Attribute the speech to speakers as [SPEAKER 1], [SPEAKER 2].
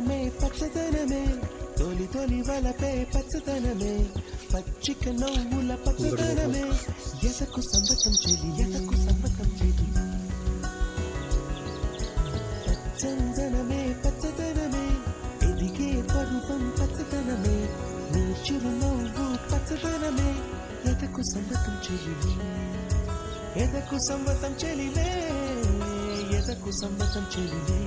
[SPEAKER 1] పచ్చదనమే పచ్చదనమే తొలి తొలి వలపే పచ్చదనమే పచ్చిక నవ్వుల పచ్చదనమే ఎదకు సంబతం చెలి ఎదకు సంబతం చెలి పచ్చదనమే పచ్చదనమే ఎదిగే పర్వం పచ్చదనమే నీ చిరునవ్వు పచ్చదనమే ఎదకు సంబతం చెలి ఎదకు సంబతం చెలిలే ఎదకు సంబతం చెలిలే